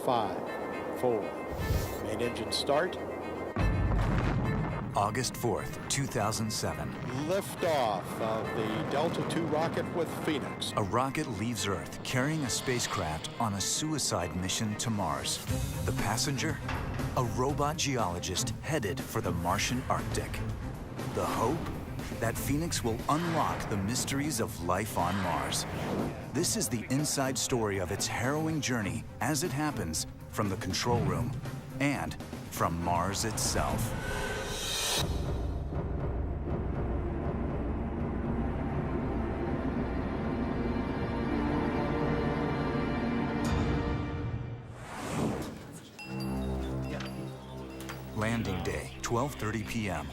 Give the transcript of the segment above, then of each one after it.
5, 4. Main engine start. August 4th, 2007. Liftoff of the Delta II rocket with Phoenix. A rocket leaves Earth carrying a spacecraft on a suicide mission to Mars. The passenger? A robot geologist headed for the Martian Arctic. The hope? That Phoenix will unlock the mysteries of life on Mars. This is the inside story of its harrowing journey as it happens from the control room and from Mars itself. Landing day, 12:30 p.m.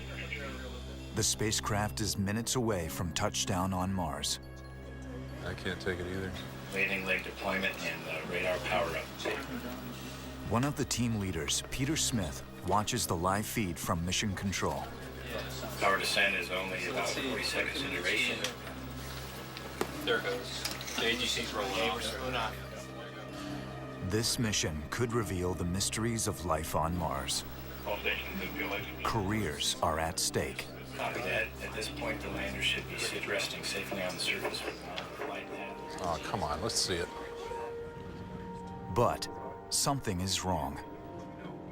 The spacecraft is minutes away from touchdown on Mars. I can't take it either. Landing leg deployment and radar power up. One of the team leaders, Peter Smith, watches the live feed from Mission Control. Power descent is only about 40 seconds in duration. There it goes. The AGC's rolling off. This mission could reveal the mysteries of life on Mars. All stations good. Careers are at stake. Copy that. At this point, the lander should be resting safely on the surface with flight path. Oh, come on, let's see it. But something is wrong.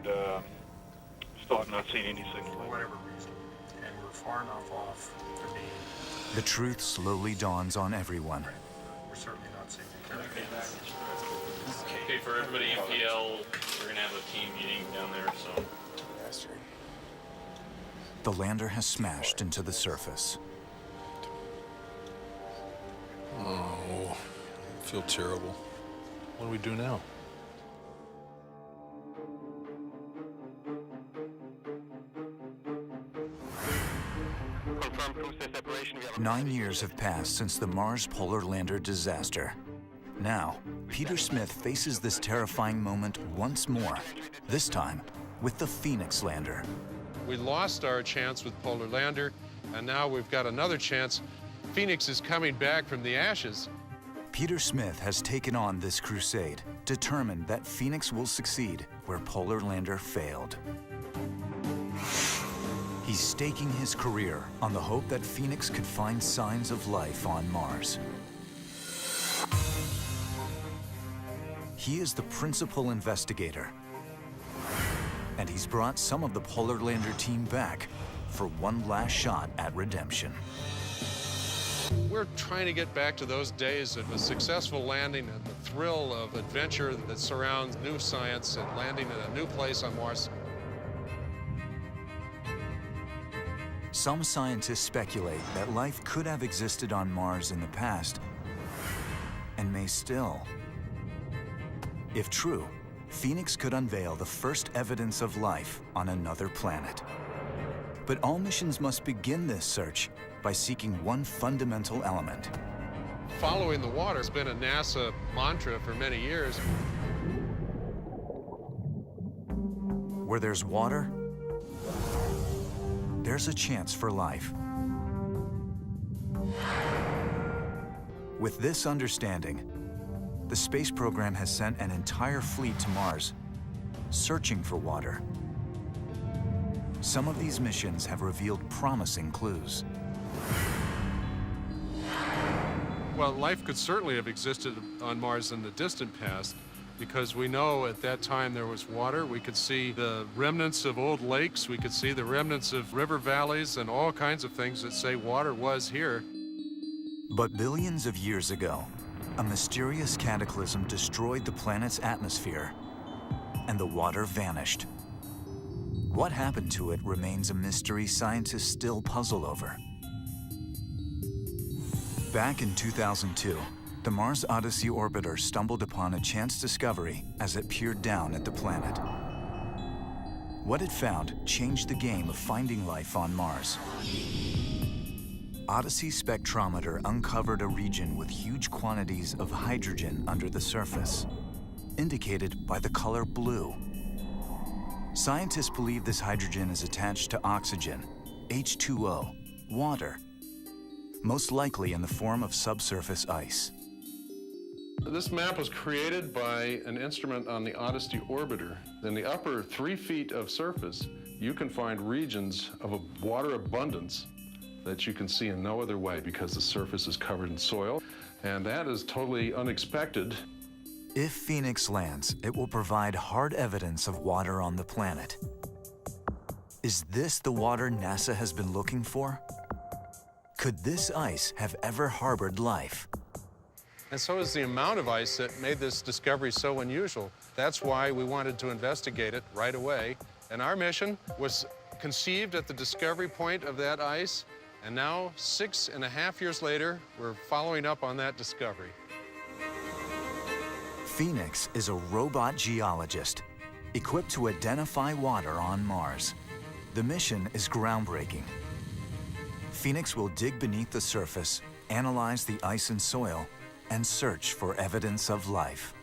Still have not seen any signal. For whatever reason, and we're far enough off to be. The truth slowly dawns on everyone. We're certainly not seeing it. Okay, for everybody in PL, we're gonna have a team meeting down there, so. The lander has smashed into the surface. Oh, I feel terrible. What do we do now? Confirm process separation. 9 years have passed since the Mars Polar Lander disaster. Now, Peter Smith faces this terrifying moment once more, this time with the Phoenix lander. We lost our chance with Polar Lander, and now we've got another chance. Phoenix is coming back from the ashes. Peter Smith has taken on this crusade, determined that Phoenix will succeed where Polar Lander failed. He's staking his career on the hope that Phoenix could find signs of life on Mars. He is the principal investigator, and he's brought some of the Polar Lander team back for one last shot at redemption. We're trying to get back to those days of a successful landing and the thrill of adventure that surrounds new science and landing in a new place on Mars. Some scientists speculate that life could have existed on Mars in the past, and may still. If true, Phoenix could unveil the first evidence of life on another planet. But all missions must begin this search by seeking one fundamental element. Following the water has been a NASA mantra for many years. Where there's water, there's a chance for life. With this understanding, the space program has sent an entire fleet to Mars, searching for water. Some of these missions have revealed promising clues. Well, life could certainly have existed on Mars in the distant past, because we know at that time there was water. We could see the remnants of old lakes. We could see the remnants of river valleys and all kinds of things that say water was here. But billions of years ago, a mysterious cataclysm destroyed the planet's atmosphere, and the water vanished. What happened to it remains a mystery scientists still puzzle over. Back in 2002, the Mars Odyssey orbiter stumbled upon a chance discovery as it peered down at the planet. What it found changed the game of finding life on Mars. Odyssey's spectrometer uncovered a region with huge quantities of hydrogen under the surface, indicated by the color blue. Scientists believe this hydrogen is attached to oxygen, H2O, water, most likely in the form of subsurface ice. This map was created by an instrument on the Odyssey orbiter. In the upper 3 feet of surface, you can find regions of water abundance that you can see in no other way because the surface is covered in soil, and that is totally unexpected. If Phoenix lands, it will provide hard evidence of water on the planet. Is this the water NASA has been looking for? Could this ice have ever harbored life? And so is the amount of ice that made this discovery so unusual. That's why we wanted to investigate it right away. And our mission was conceived at the discovery point of that ice. And now, 6.5 years later, we're following up on that discovery. Phoenix is a robot geologist equipped to identify water on Mars. The mission is groundbreaking. Phoenix will dig beneath the surface, analyze the ice and soil, and search for evidence of life.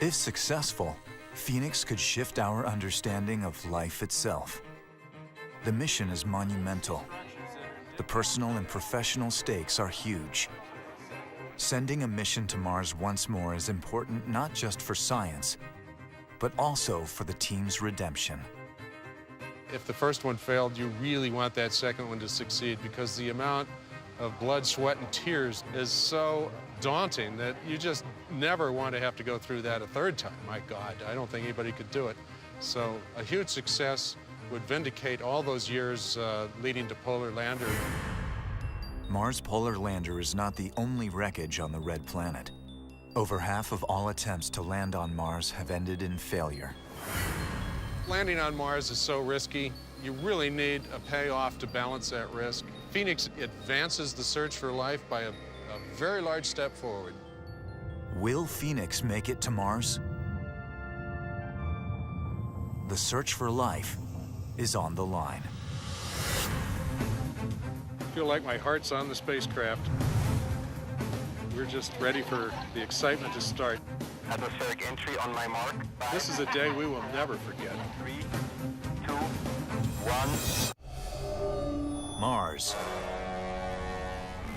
If successful, Phoenix could shift our understanding of life itself. The mission is monumental. The personal and professional stakes are huge. Sending a mission to Mars once more is important not just for science, but also for the team's redemption. If the first one failed, you really want that second one to succeed because the amount of blood, sweat, and tears is so daunting that you just never want to have to go through that a third time. My God, I don't think anybody could do it. So a huge success would vindicate all those years leading to Polar Lander. Mars Polar Lander is not the only wreckage on the Red Planet. Over half of all attempts to land on Mars have ended in failure. Landing on Mars is so risky. You really need a payoff to balance that risk. Phoenix advances the search for life by a very large step forward. Will Phoenix make it to Mars? The search for life is on the line. I feel like my heart's on the spacecraft. We're just ready for the excitement to start. Atmospheric entry on my mark. This is a day we will never forget. 3, 2, 1. Mars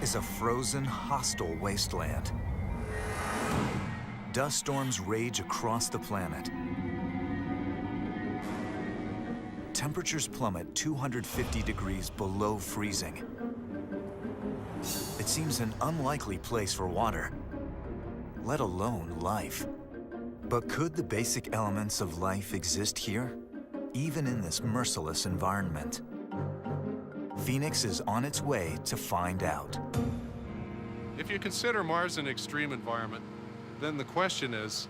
is a frozen, hostile wasteland. Dust storms rage across the planet. Temperatures plummet 250 degrees below freezing. It seems an unlikely place for water, let alone life. But could the basic elements of life exist here, even in this merciless environment? Phoenix is on its way to find out. If you consider Mars an extreme environment, then the question is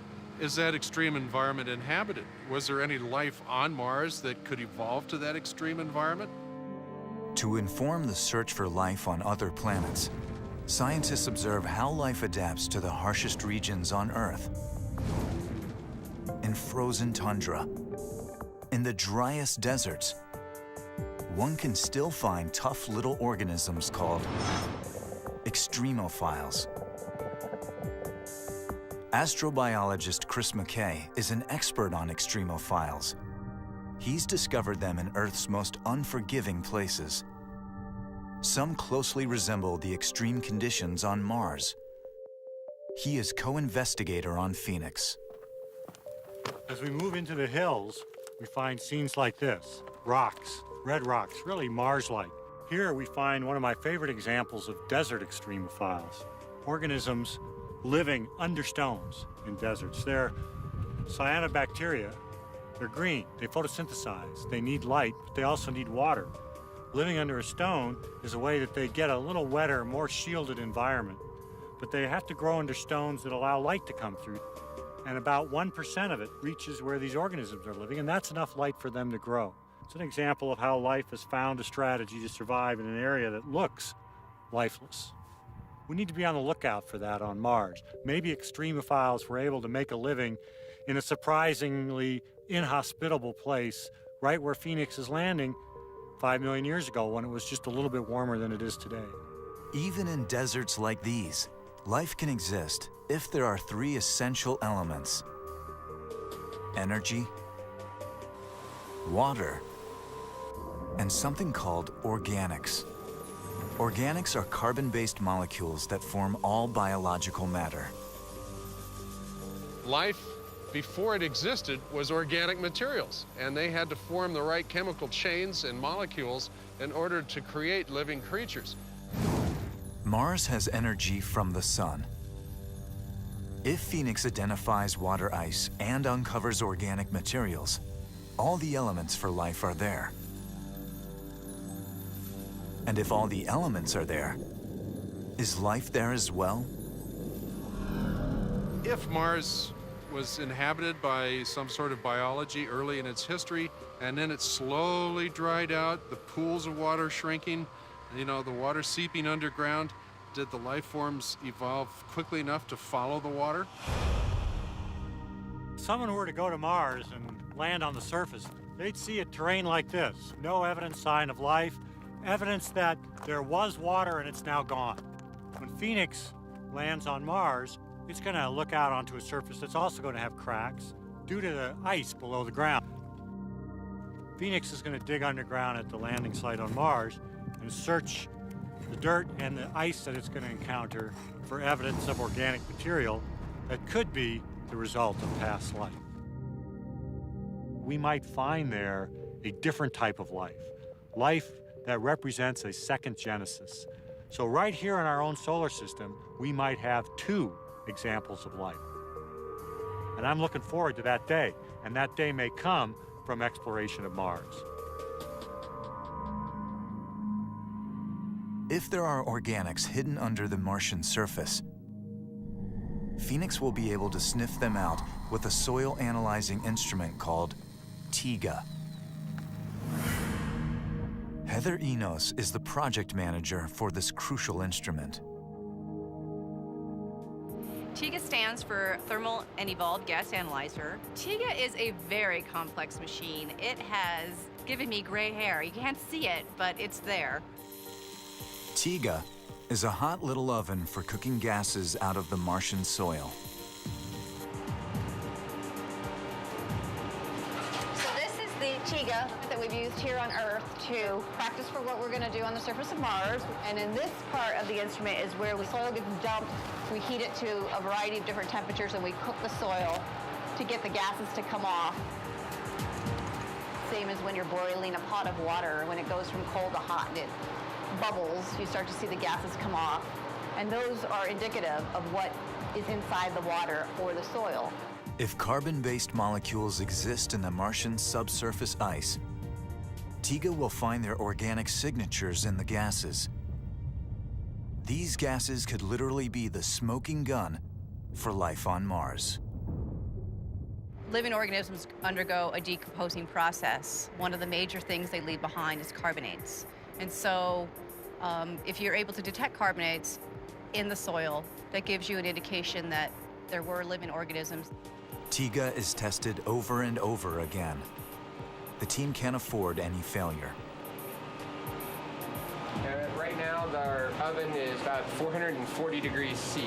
that extreme environment inhabited? Was there any life on Mars that could evolve to that extreme environment? To inform the search for life on other planets, scientists observe how life adapts to the harshest regions on Earth. In frozen tundra, in the driest deserts, one can still find tough little organisms called extremophiles. Astrobiologist Chris McKay is an expert on extremophiles. He's discovered them in Earth's most unforgiving places. Some closely resemble the extreme conditions on Mars. He is co-investigator on Phoenix. As we move into the hills, we find scenes like this. Rocks, red rocks, really Mars-like. Here we find one of my favorite examples of desert extremophiles. Organisms living under stones in deserts. They're cyanobacteria. They're green. They photosynthesize. They need light, but they also need water. Living under a stone is a way that they get a little wetter, more shielded environment. But they have to grow under stones that allow light to come through. And about 1% of it reaches where these organisms are living, and that's enough light for them to grow. It's an example of how life has found a strategy to survive in an area that looks lifeless. We need to be on the lookout for that on Mars. Maybe extremophiles were able to make a living in a surprisingly inhospitable place right where Phoenix is landing 5 million years ago when it was just a little bit warmer than it is today. Even in deserts like these, life can exist if there are 3 essential elements: energy, water, and something called organics. Organics are carbon-based molecules that form all biological matter. life, before it existed, was organic materials, and they had to form the right chemical chains and molecules in order to create living creatures. Mars has energy from the sun. If Phoenix identifies water ice and uncovers organic materials, all the elements for life are there. And if all the elements are there, is life there as well? If Mars was inhabited by some sort of biology early in its history, and then it slowly dried out, the pools of water shrinking, you know, the water seeping underground, did the life forms evolve quickly enough to follow the water? If someone were to go to Mars and land on the surface, they'd see a terrain like this. No evident sign of life, evidence that there was water and it's now gone. When Phoenix lands on Mars, it's going to look out onto a surface that's also going to have cracks due to the ice below the ground. Phoenix is going to dig underground at the landing site on Mars and search the dirt and the ice that it's going to encounter for evidence of organic material that could be the result of past life. We might find there a different type of life, life that represents a second genesis. So right here in our own solar system, we might have two examples of life. And I'm looking forward to that day, and that day may come from exploration of Mars. If there are organics hidden under the Martian surface, Phoenix will be able to sniff them out with a soil analyzing instrument called TIGA. Heather Enos is the project manager for this crucial instrument. TIGA stands for Thermal and Evolved Gas Analyzer. TIGA is a very complex machine. It has given me gray hair. You can't see it, but it's there. TIGA is a hot little oven for cooking gases out of the Martian soil. So this is the TIGA that we've used here on Earth to practice for what we're going to do on the surface of Mars. And in this part of the instrument is where the soil gets dumped. We heat it to a variety of different temperatures and we cook the soil to get the gases to come off. Same as when you're boiling a pot of water. When it goes from cold to hot and it bubbles, you start to see the gases come off. And those are indicative of what is inside the water or the soil. If carbon-based molecules exist in the Martian subsurface ice, TIGA will find their organic signatures in the gases. These gases could literally be the smoking gun for life on Mars. Living organisms undergo a decomposing process. One of the major things they leave behind is carbonates. And so if you're able to detect carbonates in the soil, that gives you an indication that there were living organisms. TIGA is tested over and over again. The team can't afford any failure. Right now, our oven is about 440 degrees C.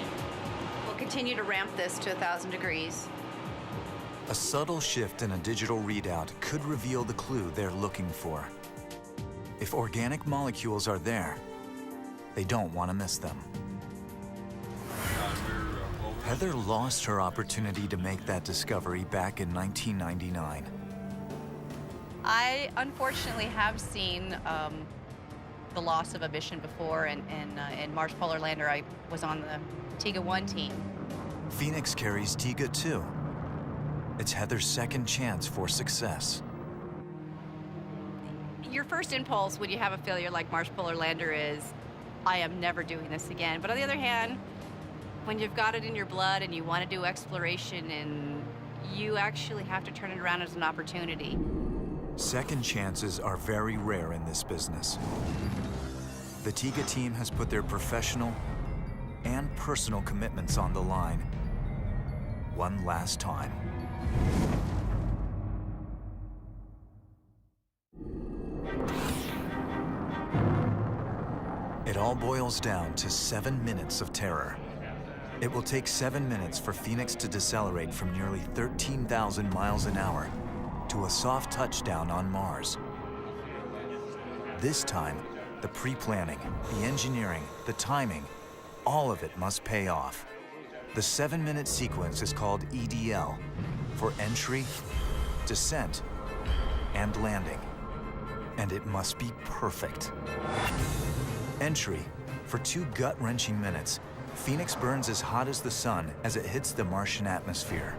We'll continue to ramp this to 1,000 degrees. A subtle shift in a digital readout could reveal the clue they're looking for. If organic molecules are there, they don't want to miss them. Heather lost her opportunity to make that discovery back in 1999. I unfortunately have seen the loss of a mission before, and in Mars Polar Lander, I was on the TIGA-1 team. Phoenix carries TIGA-2. It's Heather's second chance for success. Your first impulse when you have a failure like Mars Polar Lander is, I am never doing this again. But on the other hand, when you've got it in your blood and you want to do exploration, and you actually have to turn it around as an opportunity. Second chances are very rare in this business. The TIGA team has put their professional and personal commitments on the line one last time. It all boils down to 7 minutes of terror. It will take 7 minutes for Phoenix to decelerate from nearly 13,000 miles an hour to a soft touchdown on Mars. This time, the pre-planning, the engineering, the timing, all of it must pay off. The 7-minute sequence is called EDL, for entry, descent, and landing. And it must be perfect. Entry, for 2 gut-wrenching minutes, Phoenix burns as hot as the sun as it hits the Martian atmosphere.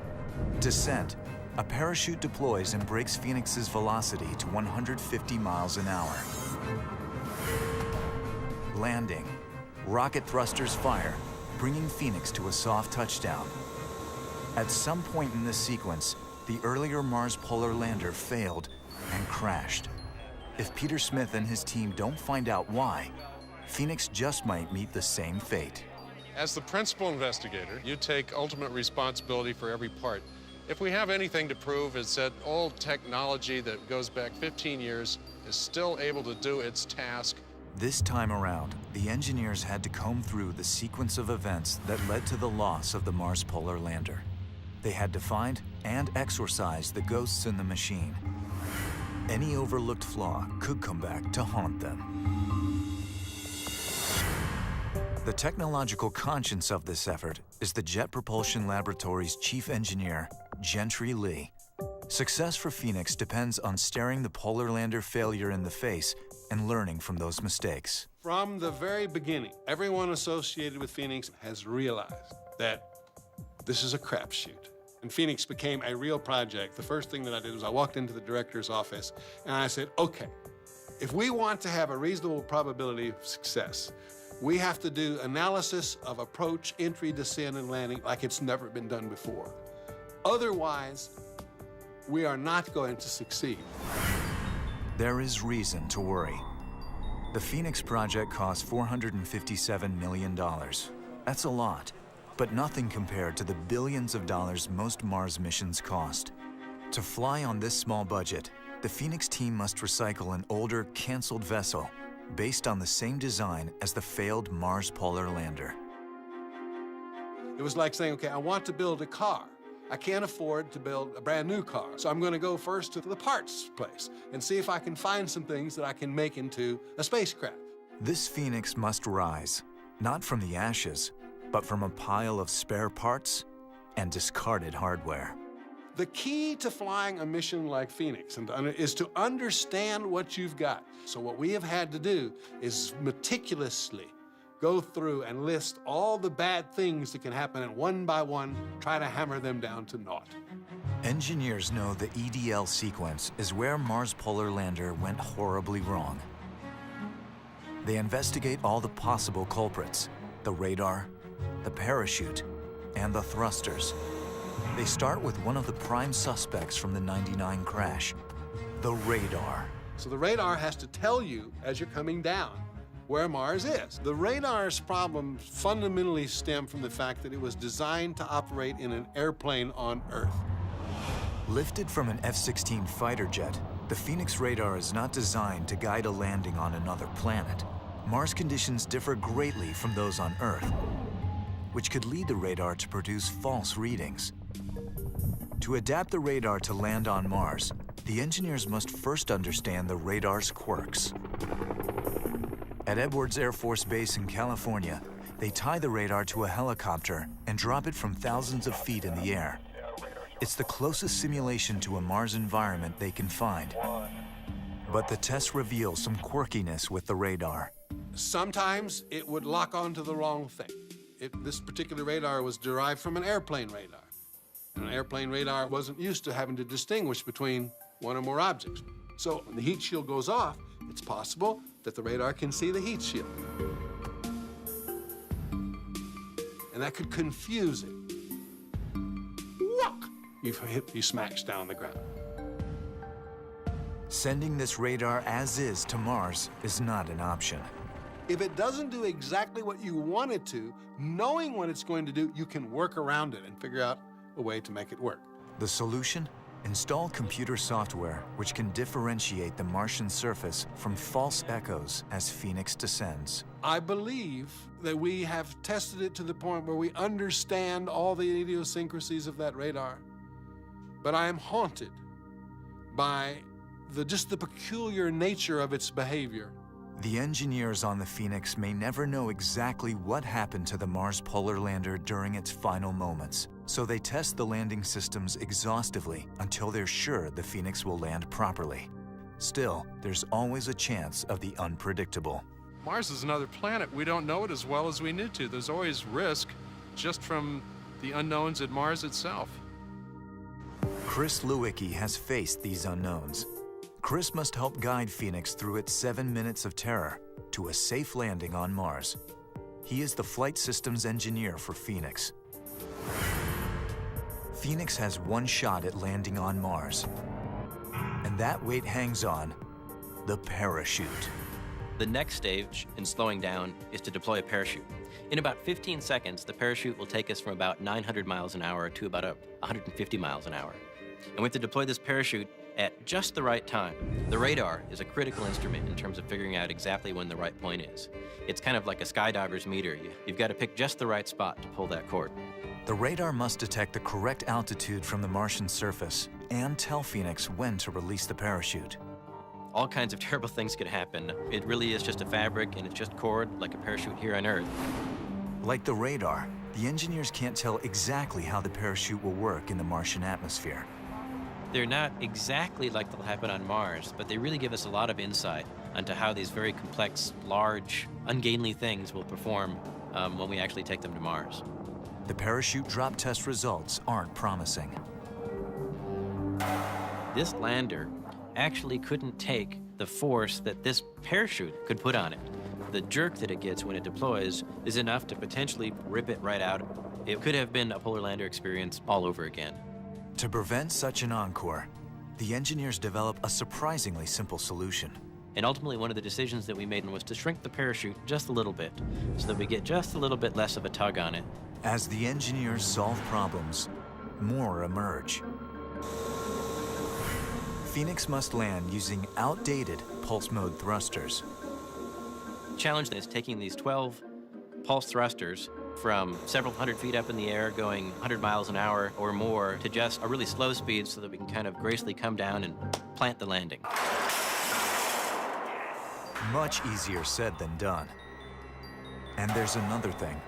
Descent, a parachute deploys and breaks Phoenix's velocity to 150 miles an hour. Landing, rocket thrusters fire, bringing Phoenix to a soft touchdown. At some point in this sequence, the earlier Mars Polar Lander failed and crashed. If Peter Smith and his team don't find out why, Phoenix just might meet the same fate. As the principal investigator, you take ultimate responsibility for every part. If we have anything to prove, it's that old technology that goes back 15 years is still able to do its task. This time around, the engineers had to comb through the sequence of events that led to the loss of the Mars Polar Lander. They had to find and exorcise the ghosts in the machine. Any overlooked flaw could come back to haunt them. The technological conscience of this effort is the Jet Propulsion Laboratory's chief engineer, Gentry Lee. Success for Phoenix depends on staring the Polar Lander failure in the face and learning from those mistakes. From the very beginning, everyone associated with Phoenix has realized that this is a crapshoot. And Phoenix became a real project. The first thing that I did was I walked into the director's office and I said, okay, if we want to have a reasonable probability of success, we have to do analysis of approach, entry, descent, and landing like it's never been done before. Otherwise, we are not going to succeed. There is reason to worry. The Phoenix project cost $457 million. That's a lot, but nothing compared to the billions of dollars most Mars missions cost. To fly on this small budget, the Phoenix team must recycle an older, canceled vessel based on the same design as the failed Mars Polar Lander. It was like saying, okay, I want to build a car. I can't afford to build a brand new car, so I'm going to go first to the parts place and see if I can find some things that I can make into a spacecraft. This Phoenix must rise, not from the ashes, but from a pile of spare parts and discarded hardware. The key to flying a mission like Phoenix is to understand what you've got. So what we have had to do is meticulously go through and list all the bad things that can happen, and one by one, try to hammer them down to naught. Engineers know the EDL sequence is where Mars Polar Lander went horribly wrong. They investigate all the possible culprits, the radar, the parachute, and the thrusters. They start with one of the prime suspects from the '99 crash, the radar. So the radar has to tell you as you're coming down where Mars is. The radar's problem fundamentally stem from the fact that it was designed to operate in an airplane on Earth. Lifted from an F-16 fighter jet, the Phoenix radar is not designed to guide a landing on another planet. Mars conditions differ greatly from those on Earth, which could lead the radar to produce false readings. To adapt the radar to land on Mars, the engineers must first understand the radar's quirks. At Edwards Air Force Base in California, they tie the radar to a helicopter and drop it from thousands of feet in the air. It's the closest simulation to a Mars environment they can find. But the tests reveal some quirkiness with the radar. Sometimes it would lock onto the wrong thing. This particular radar was derived from an airplane radar. An airplane radar wasn't used to having to distinguish between one or more objects. So when the heat shield goes off, it's possible that the radar can see the heat shield. And that could confuse it. Whock! You smash down the ground. Sending this radar as is to Mars is not an option. If it doesn't do exactly what you want it to, knowing what it's going to do, you can work around it and figure out a way to make it work. The solution? Install computer software which can differentiate the Martian surface from false echoes as Phoenix descends. I believe that we have tested it to the point where we understand all the idiosyncrasies of that radar. But I am haunted by just the peculiar nature of its behavior. The engineers on the Phoenix may never know exactly what happened to the Mars Polar Lander during its final moments, so they test the landing systems exhaustively until they're sure the Phoenix will land properly. Still, there's always a chance of the unpredictable. Mars is another planet. We don't know it as well as we need to. There's always risk just from the unknowns at Mars itself. Chris Lewicki has faced these unknowns. Chris must help guide Phoenix through its 7 minutes of terror to a safe landing on Mars. He is the flight systems engineer for Phoenix. Phoenix has one shot at landing on Mars, and that weight hangs on the parachute. The next stage in slowing down is to deploy a parachute. In about 15 seconds, the parachute will take us from about 900 miles an hour to about 150 miles an hour. And we have to deploy this parachute at just the right time. The radar is a critical instrument in terms of figuring out exactly when the right point is. It's kind of like a skydiver's meter. You've got to pick just the right spot to pull that cord. The radar must detect the correct altitude from the Martian surface and tell Phoenix when to release the parachute. All kinds of terrible things could happen. It really is just a fabric, and it's just cord, like a parachute here on Earth. Like the radar, the engineers can't tell exactly how the parachute will work in the Martian atmosphere. They're not exactly like they'll happen on Mars, but they really give us a lot of insight into how these very complex, large, ungainly things will perform when we actually take them to Mars. The parachute drop test results aren't promising. This lander actually couldn't take the force that this parachute could put on it. The jerk that it gets when it deploys is enough to potentially rip it right out. It could have been a polar lander experience all over again. To prevent such an encore, the engineers develop a surprisingly simple solution. And ultimately, one of the decisions that we made was to shrink the parachute just a little bit, so that we get just a little bit less of a tug on it. As the engineers solve problems, more emerge. Phoenix must land using outdated pulse mode thrusters. The challenge is taking these 12 pulse thrusters from several hundred feet up in the air, going 100 miles an hour or more, to just a really slow speed so that we can kind of gracefully come down and plant the landing. Much easier said than done. And there's another thing.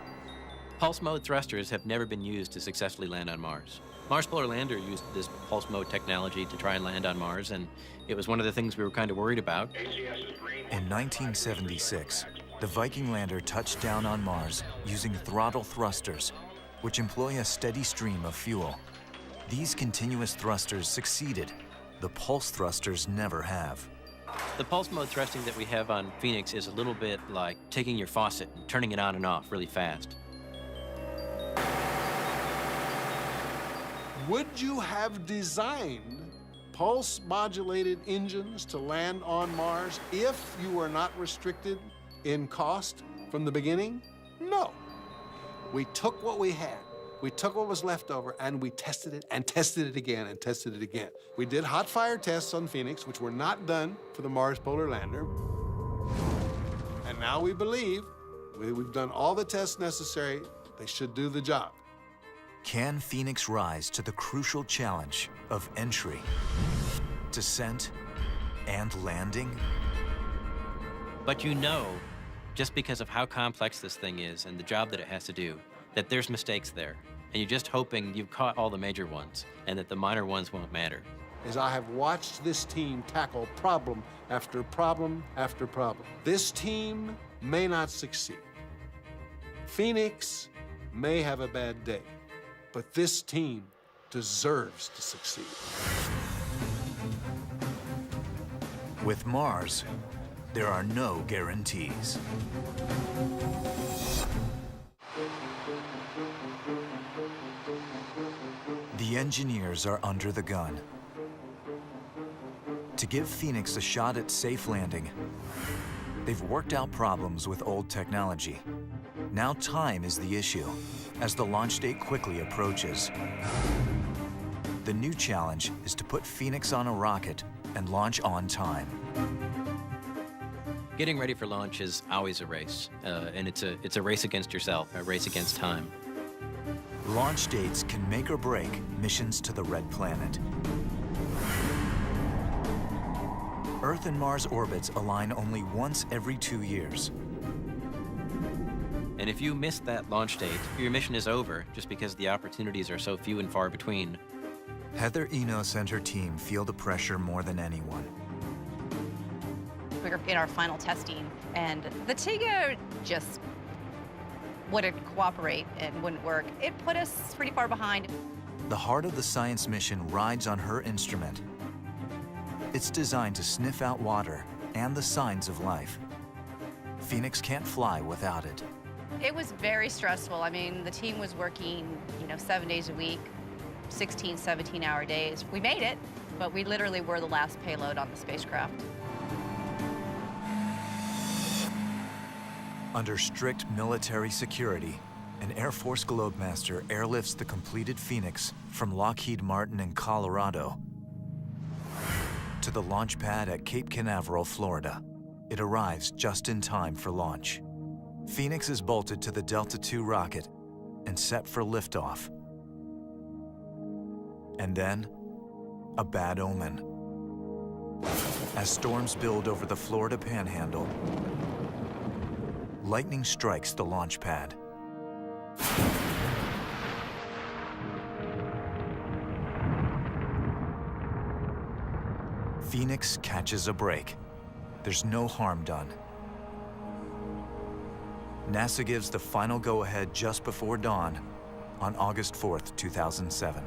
Pulse mode thrusters have never been used to successfully land on Mars. Mars Polar Lander used this pulse mode technology to try and land on Mars, and it was one of the things we were kind of worried about. In 1976, the Viking lander touched down on Mars using throttle thrusters, which employ a steady stream of fuel. These continuous thrusters succeeded. The pulse thrusters never have. The pulse mode thrusting that we have on Phoenix is a little bit like taking your faucet and turning it on and off really fast. Would you have designed pulse-modulated engines to land on Mars if you were not restricted in cost from the beginning? No. We took what we had. We took what was left over, and we tested it and tested it again and tested it again. We did hot fire tests on Phoenix, which were not done for the Mars Polar Lander. And now we believe we've done all the tests necessary. They should do the job. Can Phoenix rise to the crucial challenge of entry, descent, and landing? But you know, just because of how complex this thing is and the job that it has to do, that there's mistakes there. And you're just hoping you've caught all the major ones and that the minor ones won't matter. As I have watched this team tackle problem after problem after problem, this team may not succeed. Phoenix may have a bad day, but this team deserves to succeed. With Mars, there are no guarantees. The engineers are under the gun. To give Phoenix a shot at safe landing, they've worked out problems with old technology. Now time is the issue, as the launch date quickly approaches. The new challenge is to put Phoenix on a rocket and launch on time. Getting ready for launch is always a race, and it's a race against yourself, a race against time. Launch dates can make or break missions to the Red Planet. Earth and Mars orbits align only once every 2 years. And if you missed that launch date, your mission is over just because the opportunities are so few and far between. Heather Enos and her team feel the pressure more than anyone. We were in our final testing, and the TIGA just wouldn't cooperate and wouldn't work. It put us pretty far behind. The heart of the science mission rides on her instrument. It's designed to sniff out water and the signs of life. Phoenix can't fly without it. It was very stressful. I mean, the team was working, 7 days a week, 16, 17-hour days. We made it, but we literally were the last payload on the spacecraft. Under strict military security, an Air Force Globemaster airlifts the completed Phoenix from Lockheed Martin in Colorado to the launch pad at Cape Canaveral, Florida. It arrives just in time for launch. Phoenix is bolted to the Delta II rocket and set for liftoff. And then, a bad omen. As storms build over the Florida Panhandle, lightning strikes the launch pad. Phoenix catches a break. There's no harm done. NASA gives the final go-ahead just before dawn on August 4th, 2007.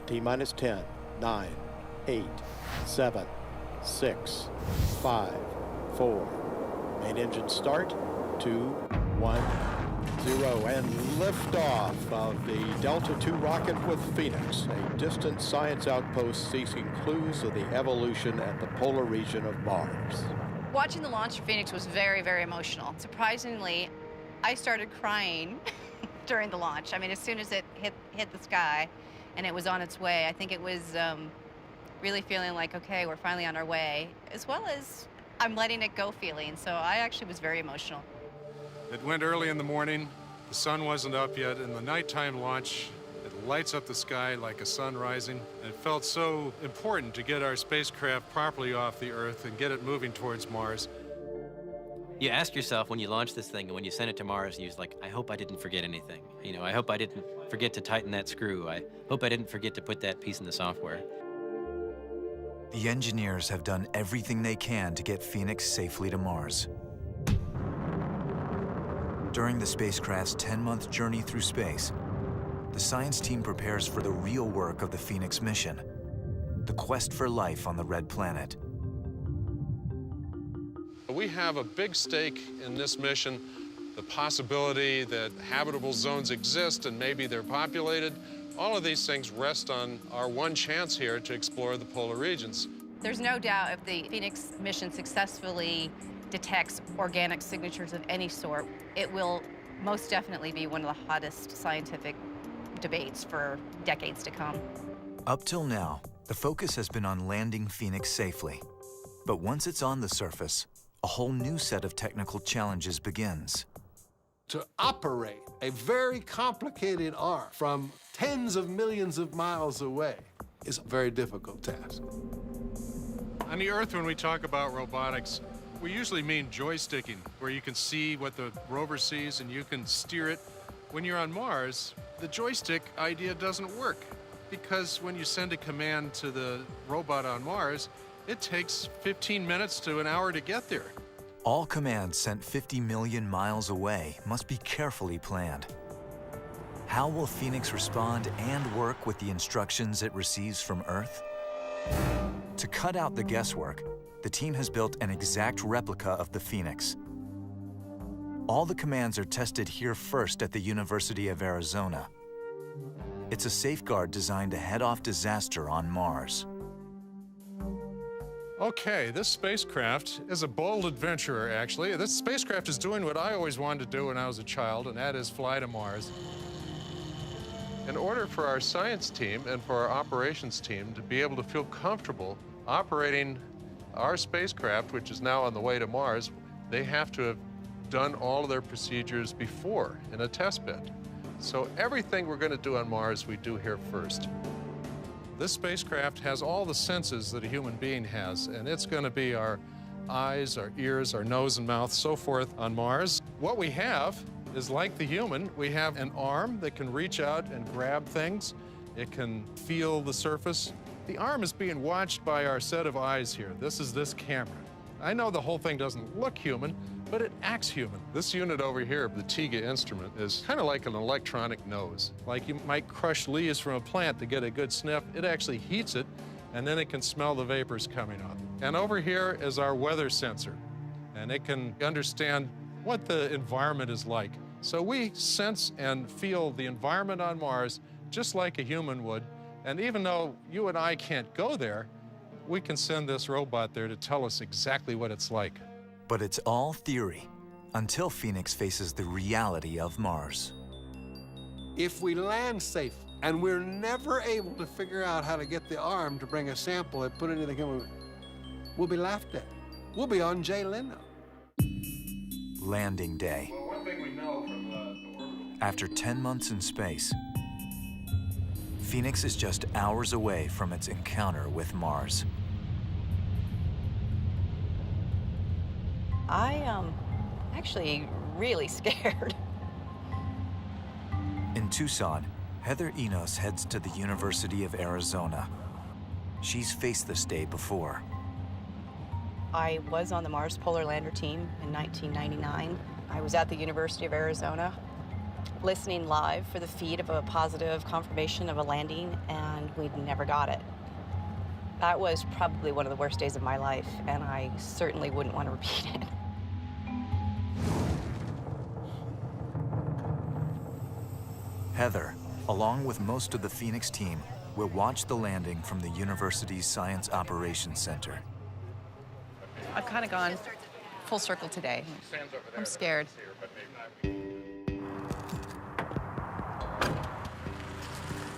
T-minus 10, 9, 8, 7, 6, 5, 4. Main engine start, 2, 1, 0, and liftoff of the Delta II rocket with Phoenix, a distant science outpost seeking clues of the evolution at the polar region of Mars. Watching the launch of Phoenix was very, very emotional. Surprisingly, I started crying during the launch. I mean, as soon as it hit the sky and it was on its way, I think it was really feeling like, okay, we're finally on our way, as well as I'm letting it go feeling. So I actually was very emotional. It went early in the morning. The sun wasn't up yet. In the nighttime launch, it lights up the sky like a sun rising. And it felt so important to get our spacecraft properly off the Earth and get it moving towards Mars. You ask yourself when you launch this thing and when you send it to Mars, you're like, I hope I didn't forget anything. I hope I didn't forget to tighten that screw. I hope I didn't forget to put that piece in the software. The engineers have done everything they can to get Phoenix safely to Mars. During the spacecraft's 10-month journey through space, the science team prepares for the real work of the Phoenix mission, the quest for life on the red planet. We have a big stake in this mission, the possibility that habitable zones exist and maybe they're populated. All of these things rest on our one chance here to explore the polar regions. There's no doubt if the Phoenix mission successfully detects organic signatures of any sort, it will most definitely be one of the hottest scientific debates for decades to come. Up till now, the focus has been on landing Phoenix safely. But once it's on the surface, a whole new set of technical challenges begins. To operate a very complicated arm from tens of millions of miles away is a very difficult task. On the Earth, when we talk about robotics, we usually mean joysticking, where you can see what the rover sees and you can steer it. When you're on Mars, the joystick idea doesn't work, because when you send a command to the robot on Mars, it takes 15 minutes to an hour to get there. All commands sent 50 million miles away must be carefully planned. How will Phoenix respond and work with the instructions it receives from Earth? To cut out the guesswork, the team has built an exact replica of the Phoenix. All the commands are tested here first at the University of Arizona. It's a safeguard designed to head off disaster on Mars. Okay, this spacecraft is a bold adventurer, actually. This spacecraft is doing what I always wanted to do when I was a child, and that is fly to Mars. In order for our science team and for our operations team to be able to feel comfortable operating our spacecraft, which is now on the way to Mars, they have to have done all of their procedures before in a test bed. So everything we're going to do on Mars, we do here first. This spacecraft has all the senses that a human being has, and it's going to be our eyes, our ears, our nose and mouth, so forth on Mars. What we have is like the human. We have an arm that can reach out and grab things. It can feel the surface. The arm is being watched by our set of eyes here. This is this camera. I know the whole thing doesn't look human, but it acts human. This unit over here, the TIGA instrument, is kind of like an electronic nose. Like you might crush leaves from a plant to get a good sniff. It actually heats it, and then it can smell the vapors coming up. And over here is our weather sensor, and it can understand what the environment is like. So we sense and feel the environment on Mars just like a human would. And even though you and I can't go there, we can send this robot there to tell us exactly what it's like. But it's all theory until Phoenix faces the reality of Mars. If we land safe and we're never able to figure out how to get the arm to bring a sample and put it in the camera, we'll be laughed at. We'll be on Jay Leno. Landing day. Well, one thing we know from the orbital... After 10 months in space, Phoenix is just hours away from its encounter with Mars. I'm actually really scared. In Tucson, Heather Enos heads to the University of Arizona. She's faced this day before. I was on the Mars Polar Lander team in 1999. I was at the University of Arizona listening live for the feed of a positive confirmation of a landing, and we never got it. That was probably one of the worst days of my life, and I certainly wouldn't want to repeat it. Heather, along with most of the Phoenix team, will watch the landing from the university's Science Operations Center. I've kind of gone full circle today. I'm scared.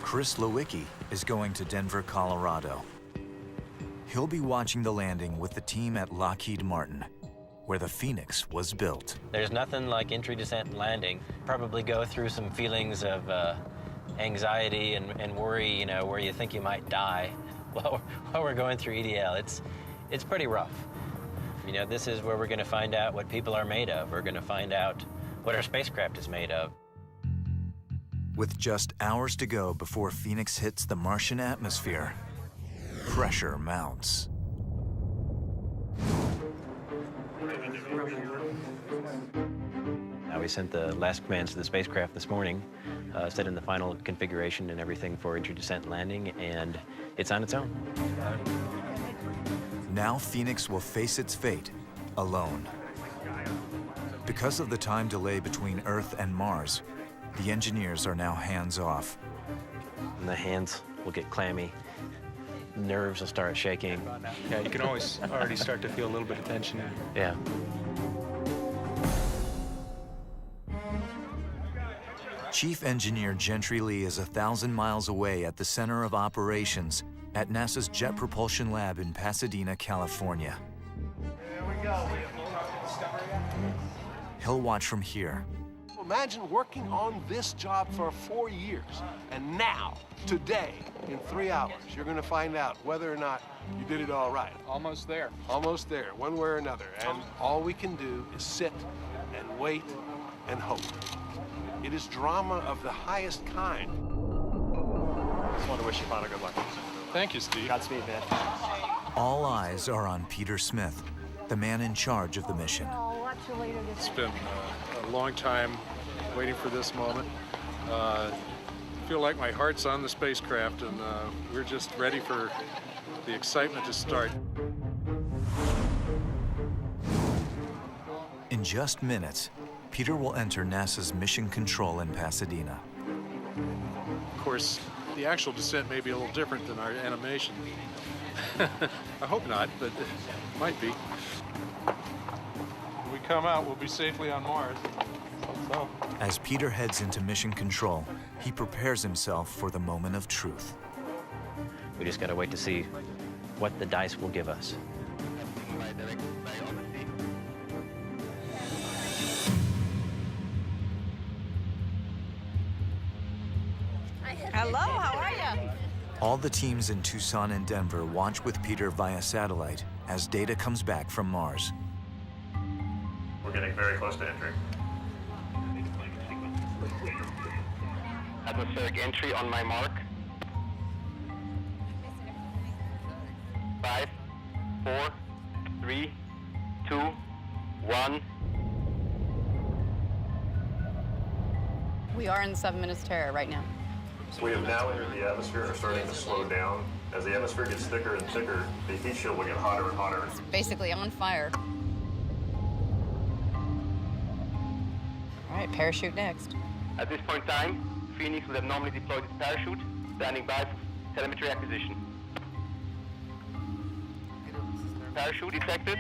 Chris Lewicki is going to Denver, Colorado. He'll be watching the landing with the team at Lockheed Martin, where the Phoenix was built. There's nothing like entry, descent, and landing. Probably go through some feelings of anxiety and worry, you know, where you think you might die while we're going through EDL. It's pretty rough. You know, this is where we're going to find out what people are made of. We're going to find out what our spacecraft is made of. With just hours to go before Phoenix hits the Martian atmosphere, pressure mounts. We sent the last commands to the spacecraft this morning, set in the final configuration and everything for entry, descent, and landing, and it's on its own. Now Phoenix will face its fate alone. Because of the time delay between Earth and Mars, the engineers are now hands-off. And the hands will get clammy, nerves will start shaking. Yeah, you can always already start to feel a little bit of tension. Yeah. Chief Engineer Gentry Lee is 1,000 miles away at the Center of Operations at NASA's Jet Propulsion Lab in Pasadena, California. There we go. He'll watch from here. Imagine working on this job for 4 years, and now, today, in 3 hours, you're going to find out whether or not you did it all right. Almost there. Almost there, one way or another. And all we can do is sit and wait and hope. It is drama of the highest kind. Just want to wish you a lot of good luck. Thank you, Steve. Godspeed, man. All eyes are on Peter Smith, the man in charge of the mission. It's been a long time waiting for this moment. I feel like my heart's on the spacecraft, and we're just ready for the excitement to start. In just minutes, Peter will enter NASA's Mission Control in Pasadena. Of course, the actual descent may be a little different than our animation. I hope not, but it might be. When we come out, we'll be safely on Mars. So. As Peter heads into Mission Control, he prepares himself for the moment of truth. We just got to wait to see what the dice will give us. Hello, how are you? All the teams in Tucson and Denver watch with Peter via satellite as data comes back from Mars. We're getting very close to entry. Atmospheric entry on my mark. 5, 4, 3, 2, 1. We are in 7 minutes terror right now. We have now entered the atmosphere and are starting to slow down. As the atmosphere gets thicker and thicker, the heat shield will get hotter and hotter. It's basically on fire. All right, parachute next. At this point in time, Phoenix would have normally deployed its parachute, standing by for telemetry acquisition. Parachute detected.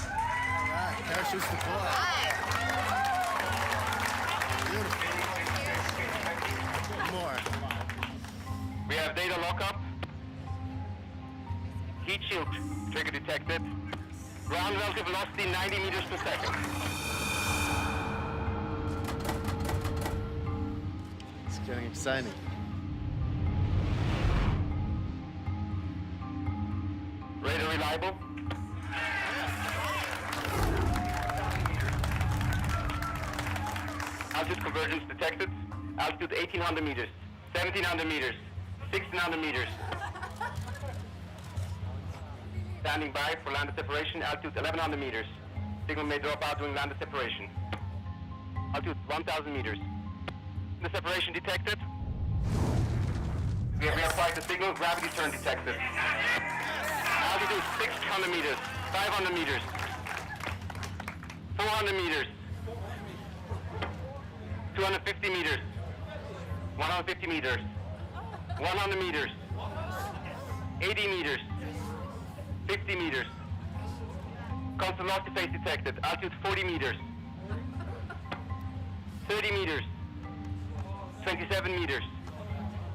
All right, parachute's deployed. Beautiful. More. We have data lockup. Heat shield trigger detected. Ground relative velocity 90 meters per second. It's getting exciting. Radar reliable. Altitude convergence detected. Altitude 1800 meters, 1700 meters, 1600 meters. Standing by for landed separation, altitude 1100 meters. Signal may drop out during landed separation. Altitude 1000 meters. The separation detected. We have reapplied the signal, gravity turn detected. Altitude 600 meters, 500 meters, 400 meters, 250 meters, 150 meters, 100 meters, 80 meters, 50 meters. Constant velocity phase detected. Altitude 40 meters, 30 meters, 27 meters,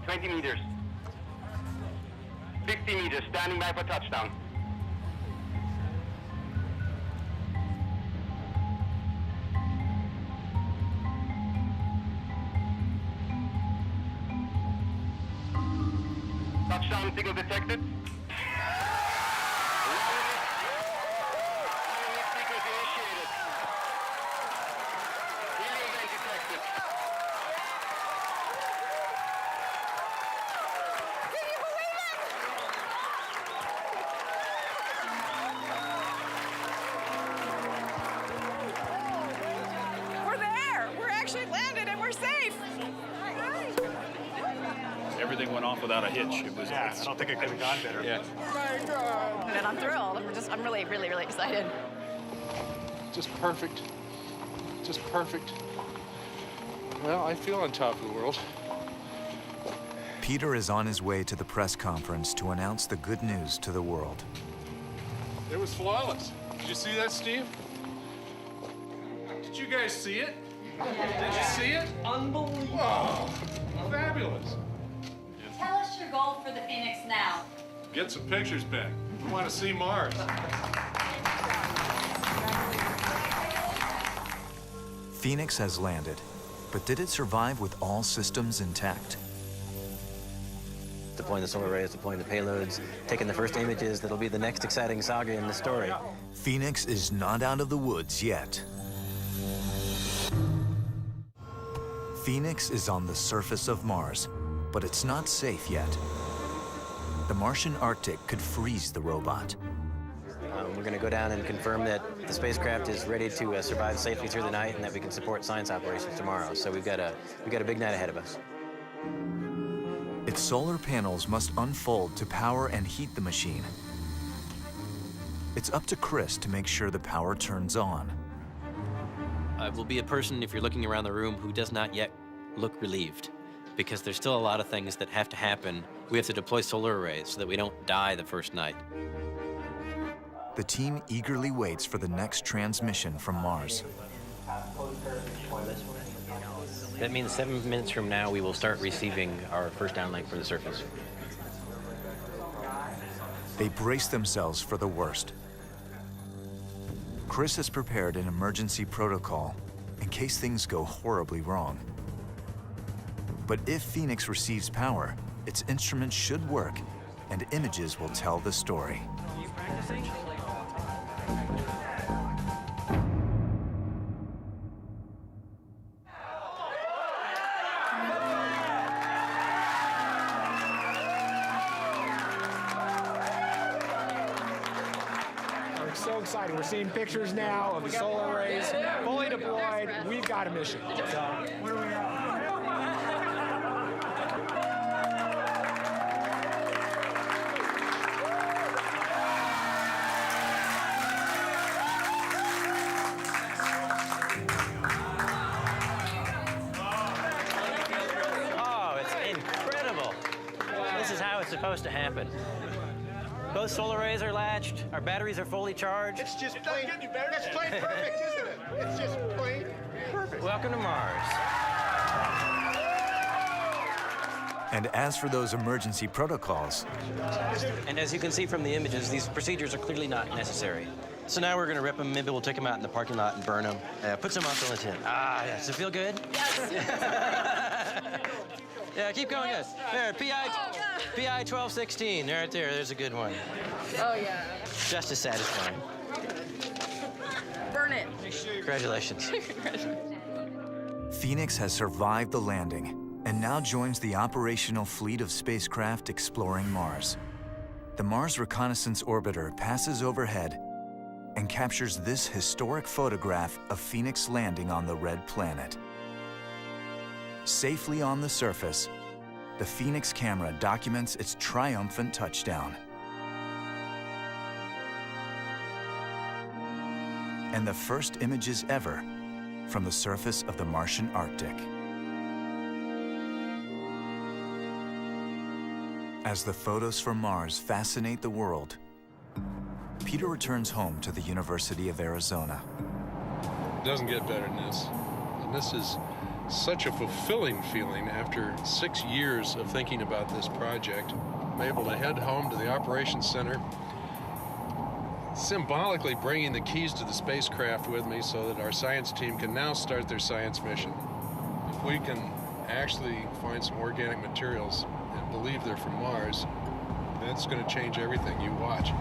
20 meters, 50 meters, standing by for touchdown. Touchdown signal detected. Sequence initiated. Helium vent detected. We're there. We're actually landed and we're safe. Everything went off without a hitch. It was. Yeah, I don't think it could have gone better. Yeah. My God. And I'm thrilled. I'm really, really, really excited. Just perfect. Just perfect. Well, I feel on top of the world. Peter is on his way to the press conference to announce the good news to the world. It was flawless. Did you see that, Steve? Did you guys see it? Did you see it? Unbelievable. Wow. Fabulous. Tell us your goal for the Phoenix now. Get some pictures back. We want to see Mars. Phoenix has landed, but did it survive with all systems intact? Deploying the solar arrays, deploying the payloads, taking the first images, that'll be the next exciting saga in the story. Phoenix is not out of the woods yet. Phoenix is on the surface of Mars, but it's not safe yet. The Martian Arctic could freeze the robot. We're going to go down and confirm that the spacecraft is ready to survive safely through the night and that we can support science operations tomorrow. So we've got a big night ahead of us. Its solar panels must unfold to power and heat the machine. It's up to Chris to make sure the power turns on. Will be a person, if you're looking around the room, who does not yet look relieved, because there's still a lot of things that have to happen. We have to deploy solar arrays so that we don't die the first night. The team eagerly waits for the next transmission from Mars. That means 7 minutes from now, we will start receiving our first downlink for the surface. They brace themselves for the worst. Chris has prepared an emergency protocol in case things go horribly wrong. But if Phoenix receives power, its instruments should work, and images will tell the story. We're so excited. We're seeing pictures now of the solar arrays fully deployed. We've got a mission. So, what do we have? Supposed to happen. Both solar arrays are latched, our batteries are fully charged. It's just plain, it's plain perfect, isn't it? It's just plain perfect. Welcome to Mars. And as for those emergency protocols... And as you can see from the images, these procedures are clearly not necessary. So now we're going to rip them. Maybe we'll take them out in the parking lot and burn them. Put some muscle in the tin. Ah, yeah. Does it feel good? Yes. Yeah, keep going, guys. There, PI 1216. Right there. There's a good one. Oh, yeah. Just as satisfying. Burn it. Congratulations. Phoenix has survived the landing and now joins the operational fleet of spacecraft exploring Mars. The Mars Reconnaissance Orbiter passes overhead and captures this historic photograph of Phoenix landing on the red planet. Safely on the surface, the Phoenix camera documents its triumphant touchdown. And the first images ever from the surface of the Martian Arctic. As the photos from Mars fascinate the world, Peter returns home to the University of Arizona. It doesn't get better than this. And this is such a fulfilling feeling after 6 years of thinking about this project. I'm able to head home to the Operations Center, symbolically bringing the keys to the spacecraft with me so that our science team can now start their science mission. If we can actually find some organic materials and believe they're from Mars, that's going to change everything. You watch.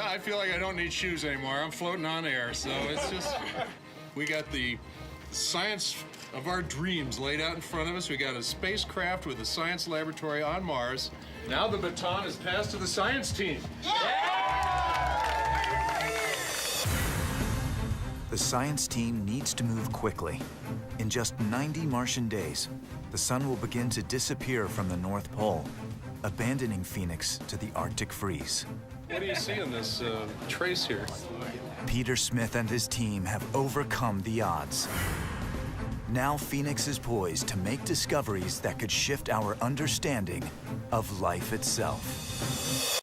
I feel like I don't need shoes anymore. I'm floating on air, so it's just, we got the science of our dreams laid out in front of us. We got a spacecraft with a science laboratory on Mars. Now the baton is passed to the science team. The science team needs to move quickly. In just 90 Martian days, the sun will begin to disappear from the North Pole, abandoning Phoenix to the Arctic freeze. What do you see in this trace here? Peter Smith and his team have overcome the odds. Now Phoenix is poised to make discoveries that could shift our understanding of life itself.